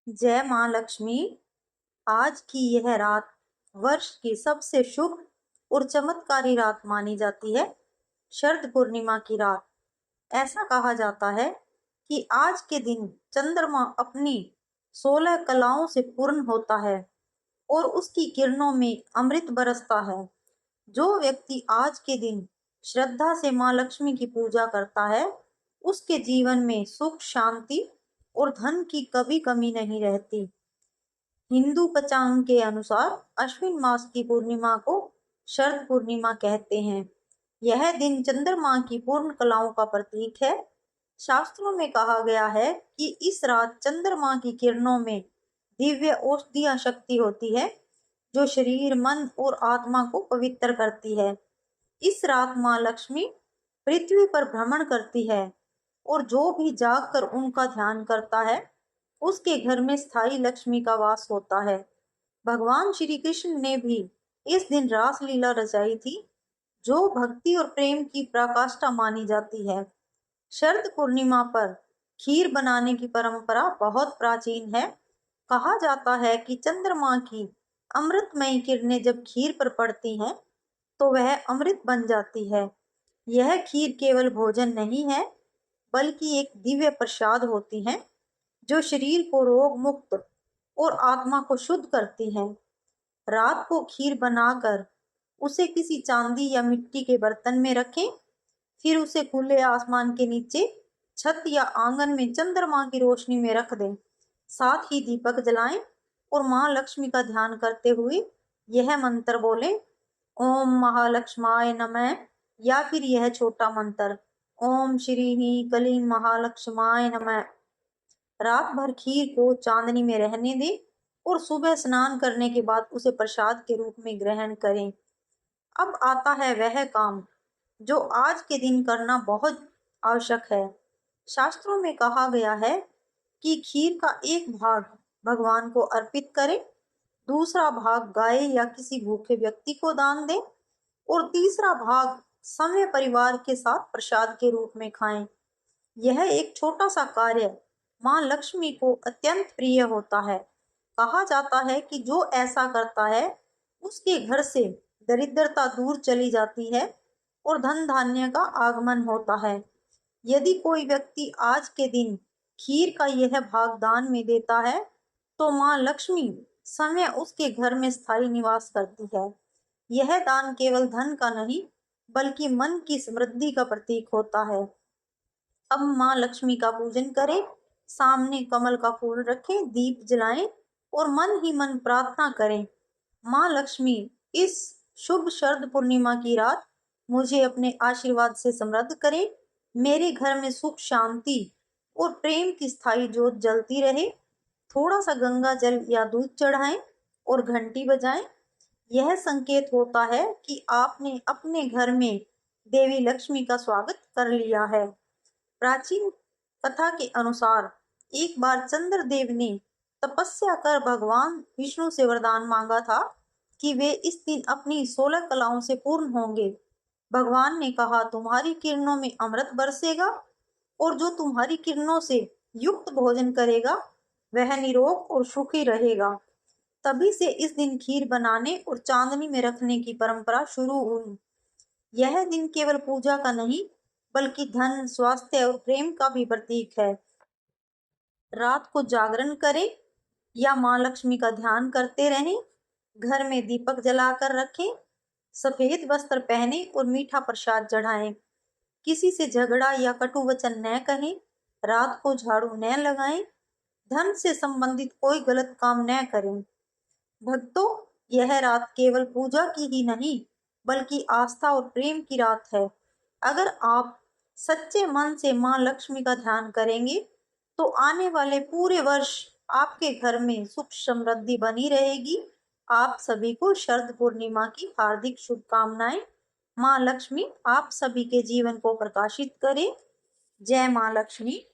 जय माँ लक्ष्मी। आज की यह रात वर्ष की सबसे शुभ और चमत्कारी रात मानी जाती है, शरद पूर्णिमा की रात। ऐसा कहा जाता है कि आज के दिन चंद्रमा अपनी 16 कलाओं से पूर्ण होता है और उसकी किरणों में अमृत बरसता है। जो व्यक्ति आज के दिन श्रद्धा से माँ लक्ष्मी की पूजा करता है, उसके जीवन में सुख, शांति और धन की कभी कमी नहीं रहती। हिंदू पंचांग के अनुसार अश्विन मास की पूर्णिमा को शरद पूर्णिमा कहते हैं। यह दिन चंद्रमा की पूर्ण कलाओं का प्रतीक है। शास्त्रों में कहा गया है कि इस रात चंद्रमा की किरणों में दिव्य औषधीय शक्ति होती है, जो शरीर, मन और आत्मा को पवित्र करती है। इस रात माँ लक्ष्मी पृथ्वी पर भ्रमण करती है और जो भी जाग कर उनका ध्यान करता है, उसके घर में स्थायी लक्ष्मी का वास होता है। भगवान श्री कृष्ण ने भी इस दिन रासलीला रचाई थी, जो भक्ति और प्रेम की पराकाष्ठा मानी जाती है। शरद पूर्णिमा पर खीर बनाने की परंपरा बहुत प्राचीन है। कहा जाता है कि चंद्रमा की अमृतमयी किरणें जब खीर पर पड़ती हैं, तो वह अमृत बन जाती है। यह खीर केवल भोजन नहीं है, बल्कि एक दिव्य प्रसाद होती है, जो शरीर को रोग मुक्त और आत्मा को शुद्ध करती है। रात को खीर बनाकर उसे किसी चांदी या मिट्टी के बर्तन में रखें, फिर उसे खुले आसमान के नीचे, छत या आंगन में चंद्रमा की रोशनी में रख दें। साथ ही दीपक जलाएं और माँ लक्ष्मी का ध्यान करते हुए यह मंत्र बोलें, ओम महालक्ष्माय नमः, या फिर यह छोटा मंत्र, ओम श्री ही कलीं महालक्ष्माय नमः। रात भर खीर को चांदनी में रहने दें और सुबह स्नान करने के बाद उसे प्रसाद के रूप में ग्रहण करें। अब आता है वह काम जो आज के दिन करना बहुत आवश्यक है। शास्त्रों में कहा गया है कि खीर का एक भाग भगवान को अर्पित करें, दूसरा भाग गाय या किसी भूखे व्यक्ति को दान दें और तीसरा भाग समय परिवार के साथ प्रसाद के रूप में खाएं। यह एक छोटा सा कार्य माँ लक्ष्मी को अत्यंत प्रिय होता है। कहा जाता है कि जो ऐसा करता है, उसके घर से दरिद्रता दूर चली जाती है और धन धान्य का आगमन होता है। यदि कोई व्यक्ति आज के दिन खीर का यह भाग दान में देता है, तो माँ लक्ष्मी समय उसके घर में स्थायी निवास करती है। यह दान केवल धन का नहीं, बल्कि मन की समृद्धि का प्रतीक होता है। अब माँ लक्ष्मी का पूजन करें, सामने कमल का फूल रखें, दीप जलाएं और मन ही मन प्रार्थना करें, माँ लक्ष्मी, इस शुभ शरद पूर्णिमा की रात मुझे अपने आशीर्वाद से समृद्ध करें। मेरे घर में सुख, शांति और प्रेम की स्थायी ज्योत जलती रहे। थोड़ा सा गंगा जल या दूध चढ़ाएं और घंटी बजाएं। यह संकेत होता है कि आपने अपने घर में देवी लक्ष्मी का स्वागत कर लिया है। प्राचीन कथा के अनुसार एक बार चंद्रदेव ने तपस्या कर भगवान विष्णु से वरदान मांगा था कि वे इस दिन अपनी 16 कलाओं से पूर्ण होंगे। भगवान ने कहा, तुम्हारी किरणों में अमृत बरसेगा और जो तुम्हारी किरणों से युक्त भोजन करेगा, वह निरोग और सुखी रहेगा। तभी से इस दिन खीर बनाने और चांदनी में रखने की परंपरा शुरू हुई। यह दिन केवल पूजा का नहीं, बल्कि धन, स्वास्थ्य और प्रेम का भी प्रतीक है। रात को जागरण करें या माँ लक्ष्मी का ध्यान करते रहें। घर में दीपक जलाकर रखें, सफेद वस्त्र पहने और मीठा प्रसाद चढ़ाएं। किसी से झगड़ा या कटु वचन न कहें। रात को झाड़ू न लगाएं। धन से संबंधित कोई गलत काम न करें। भक्तों, यह रात केवल पूजा की ही नहीं, बल्कि आस्था और प्रेम की रात है। अगर आप सच्चे मन से माँ लक्ष्मी का ध्यान करेंगे, तो आने वाले पूरे वर्ष आपके घर में सुख समृद्धि बनी रहेगी। आप सभी को शरद पूर्णिमा की हार्दिक शुभकामनाएं। माँ लक्ष्मी आप सभी के जीवन को प्रकाशित करे। जय माँ लक्ष्मी।